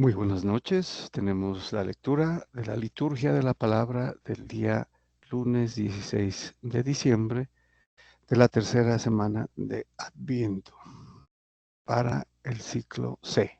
Muy buenas noches. Tenemos la lectura de la liturgia de la palabra del día lunes 16 de diciembre de la tercera semana de Adviento para el ciclo C.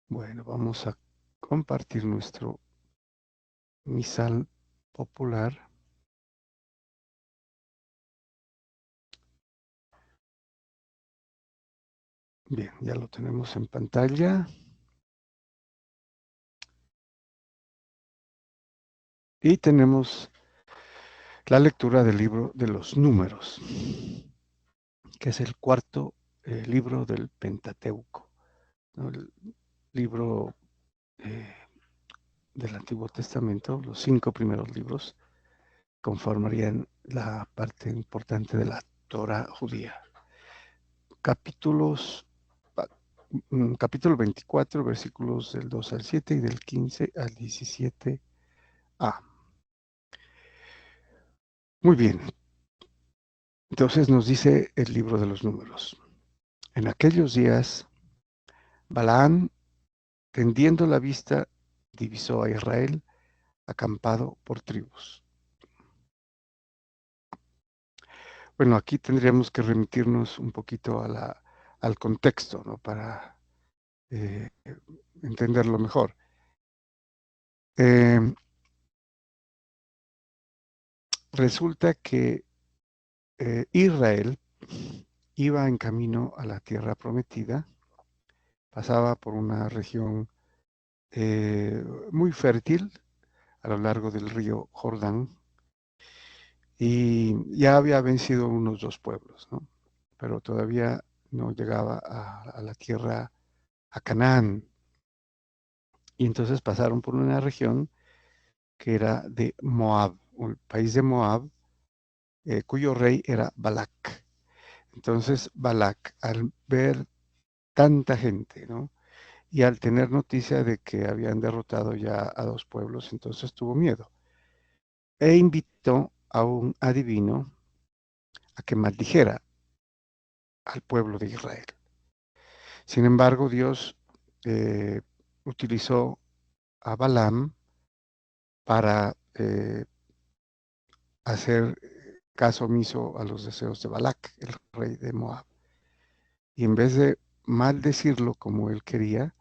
Bueno, vamos a compartir nuestro misal popular. Bien, ya lo tenemos en pantalla. Y tenemos la lectura del libro de los Números, que es el cuarto libro del Pentateuco, ¿no? El libro del Antiguo Testamento. Los 5 primeros libros conformarían la parte importante de la Torah judía. Capítulo 24, versículos del 2 al 7 y del 15 al 17a. Muy bien. Entonces nos dice el libro de los Números. En aquellos días, Balaam, tendiendo la vista, divisó a Israel acampado por tribus. Bueno, aquí tendríamos que remitirnos un poquito al contexto, ¿no? Para entenderlo mejor. Resulta que Israel iba en camino a la tierra prometida, pasaba por una región muy fértil a lo largo del río Jordán, y ya había vencido unos 2 pueblos, ¿no? Pero todavía no llegaba a la tierra, a Canaán. Y entonces pasaron por una región que era de Moab, el país de Moab, cuyo rey era Balac. Entonces Balac, al ver tanta gente, ¿no? Y al tener noticia de que habían derrotado ya a 2 pueblos, entonces tuvo miedo e invitó a un adivino a que maldijera al pueblo de Israel. Sin embargo, Dios utilizó a Balaam para hacer caso omiso a los deseos de Balac, el rey de Moab. Y en vez de maldecirlo como él quería,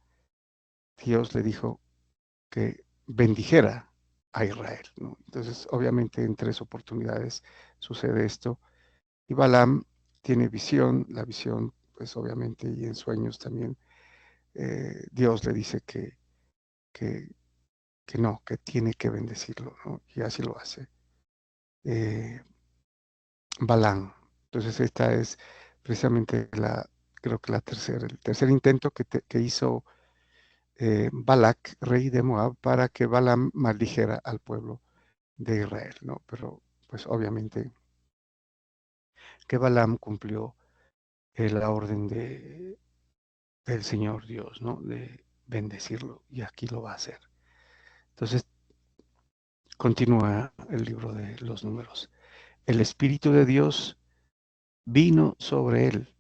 Dios le dijo que bendijera a Israel, ¿no? Entonces, obviamente, en 3 oportunidades sucede esto. Y Balaam tiene visión, la visión, pues obviamente, y en sueños también, Dios le dice que, que no, que tiene que bendecirlo, ¿no? Y así lo hace Balaam. Entonces, esta es precisamente creo que el tercer intento que hizo Balac, rey de Moab, para que Balaam maldijera al pueblo de Israel, ¿no? Pero pues obviamente que Balaam cumplió la orden del Señor Dios, ¿no? De bendecirlo, y aquí lo va a hacer. Entonces continúa el libro de los Números. El Espíritu de Dios vino sobre él,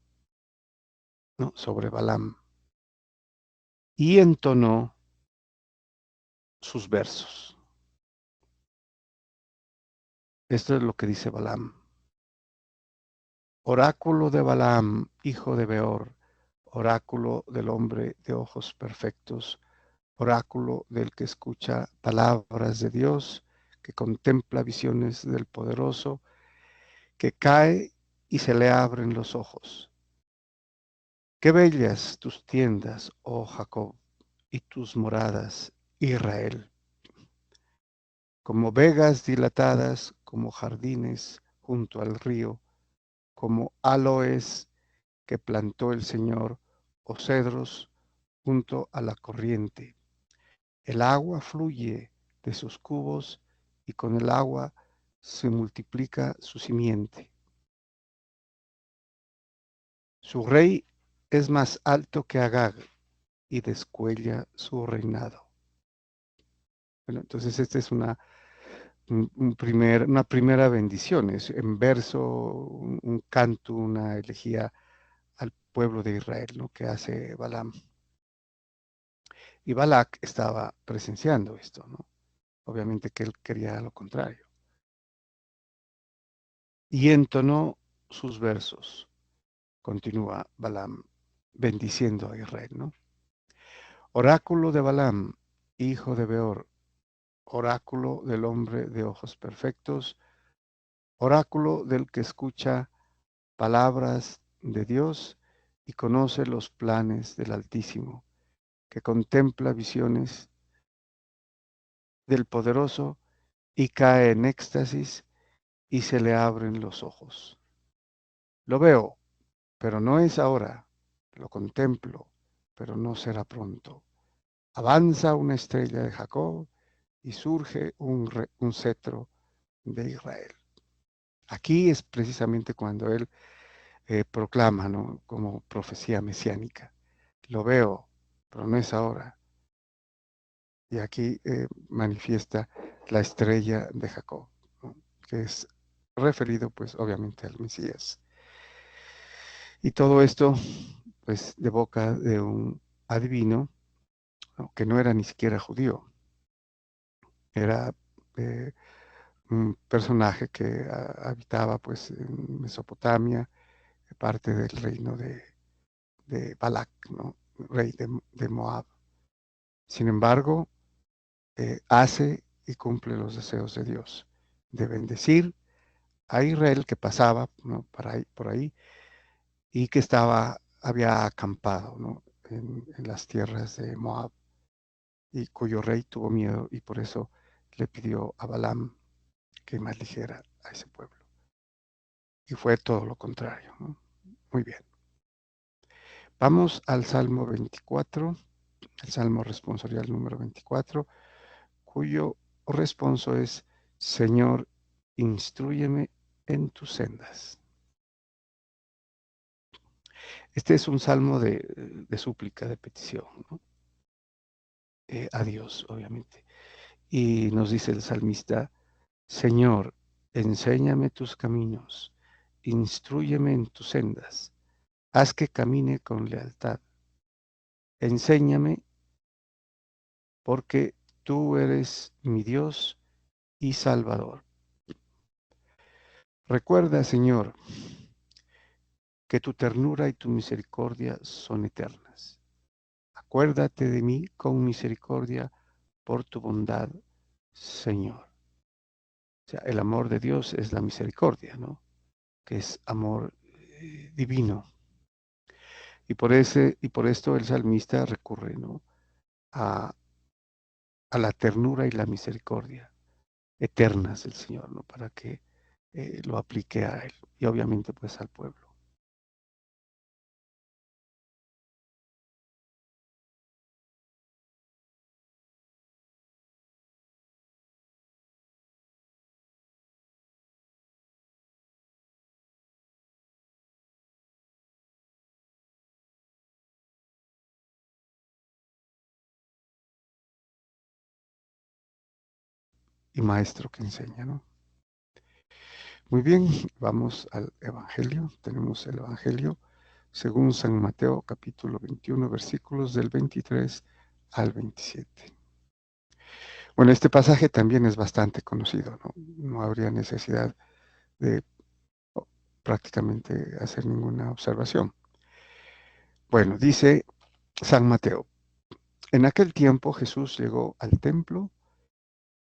¿no? Sobre Balaam, y entonó sus versos. Esto es lo que dice Balaam. Oráculo de Balaam, hijo de Beor, oráculo del hombre de ojos perfectos, oráculo del que escucha palabras de Dios, que contempla visiones del poderoso, que cae y se le abren los ojos. Qué bellas tus tiendas, oh Jacob, y tus moradas, Israel, como vegas dilatadas, como jardines junto al río, como aloes que plantó el Señor, o cedros junto a la corriente. El agua fluye de sus cubos y con el agua se multiplica su simiente. Su rey es más alto que Agag y descuella su reinado. Bueno, entonces esta es una primera bendición, es en verso, un canto, una elegía al pueblo de Israel, ¿no? Que hace Balaam. Y Balac estaba presenciando esto, ¿no? Obviamente que él quería lo contrario. Y entonó sus versos, continúa Balaam, bendiciendo a Israel, ¿no? Oráculo de Balaam, hijo de Beor, oráculo del hombre de ojos perfectos, oráculo del que escucha palabras de Dios y conoce los planes del Altísimo, que contempla visiones del Poderoso y cae en éxtasis y se le abren los ojos. Lo veo, pero no es ahora. Lo contemplo, pero no será pronto. Avanza una estrella de Jacob y surge un cetro de Israel. Aquí es precisamente cuando él proclama, ¿no? Como profecía mesiánica. Lo veo, pero no es ahora. Y aquí manifiesta la estrella de Jacob, ¿no? Que es referido pues obviamente al Mesías. Y todo esto pues de boca de un adivino, ¿no? Que no era ni siquiera judío, era eh, un personaje que habitaba pues en Mesopotamia, parte del reino de Balac, ¿no? Rey de Moab. Sin embargo, hace y cumple los deseos de Dios, de bendecir a Israel que pasaba, ¿no? Por ahí y que había acampado, ¿no? En las tierras de Moab y cuyo rey tuvo miedo y por eso le pidió a Balaam que maldijera a ese pueblo. Y fue todo lo contrario, ¿no? Muy bien. Vamos al Salmo 24, el Salmo responsorial número 24, cuyo responso es: Señor, instrúyeme en tus sendas. Este es un salmo de súplica, de petición, ¿no? A Dios, obviamente. Y nos dice el salmista: Señor, enséñame tus caminos, instrúyeme en tus sendas, haz que camine con lealtad. Enséñame porque tú eres mi Dios y Salvador. Recuerda, Señor, que tu ternura y tu misericordia son eternas. Acuérdate de mí con misericordia por tu bondad, Señor. O sea, el amor de Dios es la misericordia, ¿no? Que es amor divino. Y por esto el salmista recurre, ¿no? a, a la ternura y la misericordia eternas del Señor, ¿no? Para que lo aplique a él y obviamente pues al pueblo. Y maestro que enseña, ¿no? Muy bien, vamos al Evangelio. Tenemos el Evangelio según San Mateo, capítulo 21, versículos del 23 al 27. Bueno, este pasaje también es bastante conocido, ¿no? No habría necesidad de prácticamente hacer ninguna observación. Bueno, dice San Mateo: en aquel tiempo Jesús llegó al templo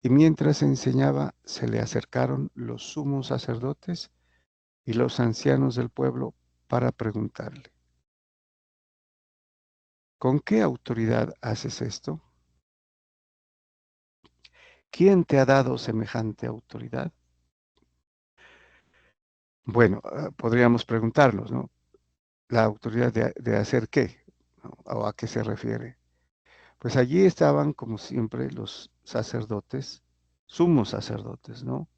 y mientras enseñaba se le acercaron los sumos sacerdotes y los ancianos del pueblo para preguntarle: ¿con qué autoridad haces esto? ¿Quién te ha dado semejante autoridad? Bueno, podríamos preguntarnos, ¿no? ¿La autoridad de hacer qué? ¿No? ¿O a qué se refiere? Pues allí estaban, como siempre, los sacerdotes, sumos sacerdotes, ¿no?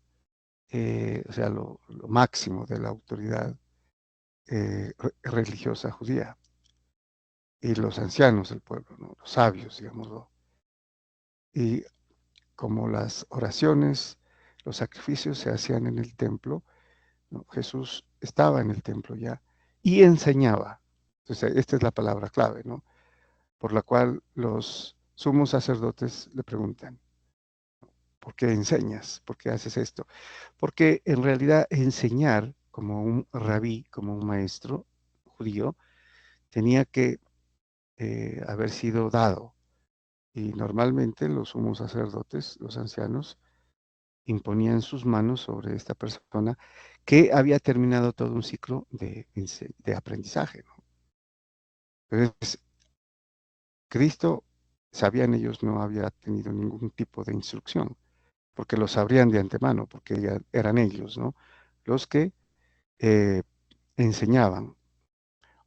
O sea, lo máximo de la autoridad religiosa judía, y los ancianos del pueblo, ¿no? Los sabios, digámoslo. Y como las oraciones, los sacrificios se hacían en el templo, ¿no? Jesús estaba en el templo ya y enseñaba. Entonces, esta es la palabra clave, ¿no? Por la cual los sumos sacerdotes le preguntan, ¿por qué enseñas? ¿Por qué haces esto? Porque en realidad enseñar como un rabí, como un maestro judío, tenía que haber sido dado. Y normalmente los sumos sacerdotes, los ancianos, imponían sus manos sobre esta persona que había terminado todo un ciclo de aprendizaje, ¿no? Entonces, Cristo, sabían ellos, no había tenido ningún tipo de instrucción, porque lo sabrían de antemano, porque ya eran ellos, ¿no? Los que eh, enseñaban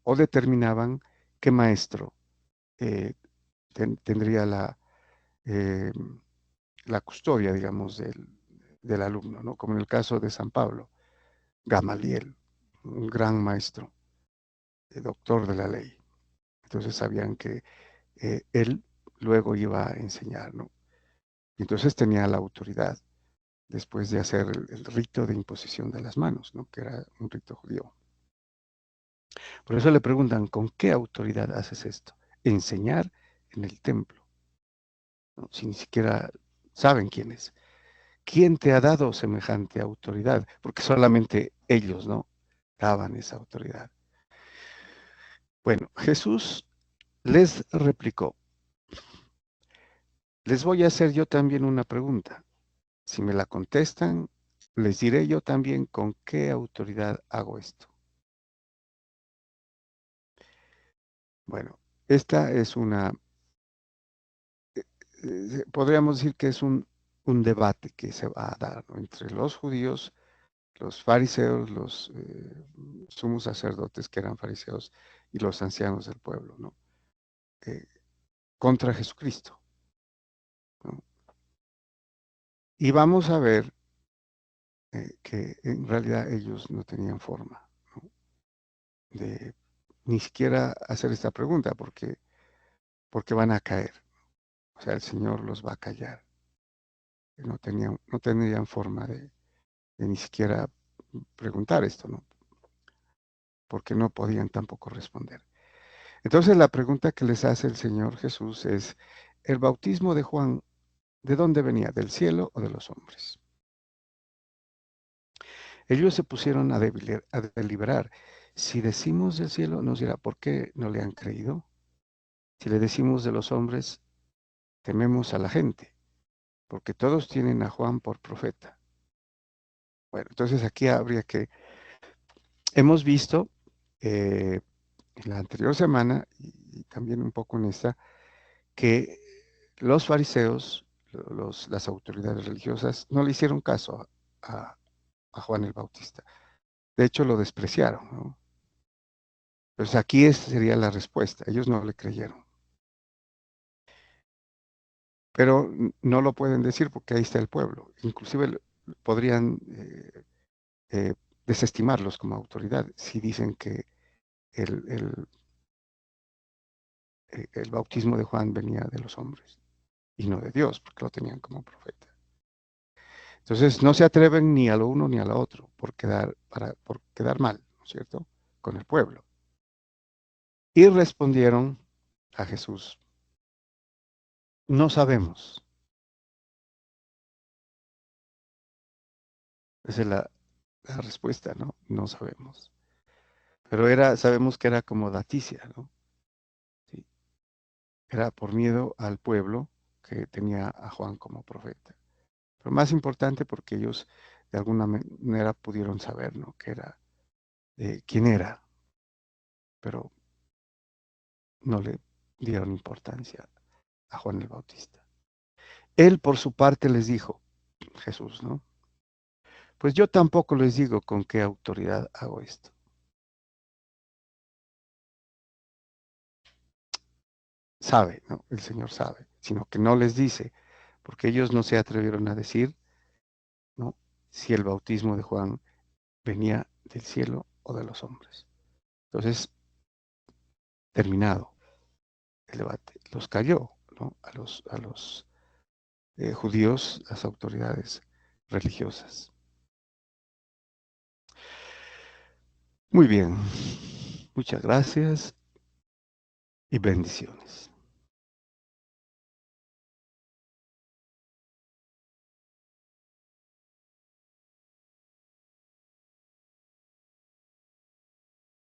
o determinaban qué maestro eh, tendría eh, la custodia, digamos, del alumno, ¿no? Como en el caso de San Pablo, Gamaliel, un gran maestro, doctor de la ley. Entonces sabían que él luego iba a enseñar, ¿no? Y entonces tenía la autoridad después de hacer el rito de imposición de las manos, ¿no? Que era un rito judío. Por eso le preguntan, ¿con qué autoridad haces esto? Enseñar en el templo, ¿no? Si ni siquiera saben quién es. ¿Quién te ha dado semejante autoridad? Porque solamente ellos, ¿no? Daban esa autoridad. Bueno, Jesús les replicó, les voy a hacer yo también una pregunta. Si me la contestan, les diré yo también con qué autoridad hago esto. Bueno, esta es podríamos decir que es un debate que se va a dar, ¿no? Entre los judíos, los fariseos, los sumos sacerdotes que eran fariseos y los ancianos del pueblo, ¿no? Eh, contra Jesucristo, ¿no? Y vamos a ver que en realidad ellos no tenían forma, ¿no? De ni siquiera hacer esta pregunta porque van a caer. O sea, el Señor los va a callar. No tendrían forma de ni siquiera preguntar esto, ¿no? Porque no podían tampoco responder. Entonces la pregunta que les hace el Señor Jesús es, ¿el bautismo de Juan de dónde venía? ¿Del cielo o de los hombres? Ellos se pusieron a deliberar. Si decimos del cielo, nos dirá, ¿por qué no le han creído? Si le decimos de los hombres, tememos a la gente, porque todos tienen a Juan por profeta. Bueno, entonces aquí habría que, hemos visto en la anterior semana y también un poco en esta, que los fariseos, las autoridades religiosas, no le hicieron caso a Juan el Bautista. De hecho, lo despreciaron, ¿no? Entonces aquí sería la respuesta. Ellos no le creyeron. Pero no lo pueden decir porque ahí está el pueblo. Inclusive podrían eh, desestimarlos como autoridad si dicen que el, el, el bautismo de Juan venía de los hombres y no de Dios, porque lo tenían como profeta. Entonces no se atreven ni a lo uno ni a lo otro por quedar mal, ¿no es cierto? Con el pueblo. Y respondieron a Jesús, no sabemos. Esa es la respuesta, ¿no? No sabemos. Pero sabemos que era como daticia, ¿no? Sí. Era por miedo al pueblo que tenía a Juan como profeta. Pero más importante porque ellos de alguna manera pudieron saber, ¿no? Quién era, pero no le dieron importancia a Juan el Bautista. Él por su parte les dijo, Jesús, ¿no? Pues yo tampoco les digo con qué autoridad hago esto. Sabe, ¿no? El Señor sabe, sino que no les dice, porque ellos no se atrevieron a decir, ¿no? Si el bautismo de Juan venía del cielo o de los hombres. Entonces, terminado el debate, los cayó, ¿no? A los judíos, las autoridades religiosas. Muy bien, muchas gracias. y bendiciones.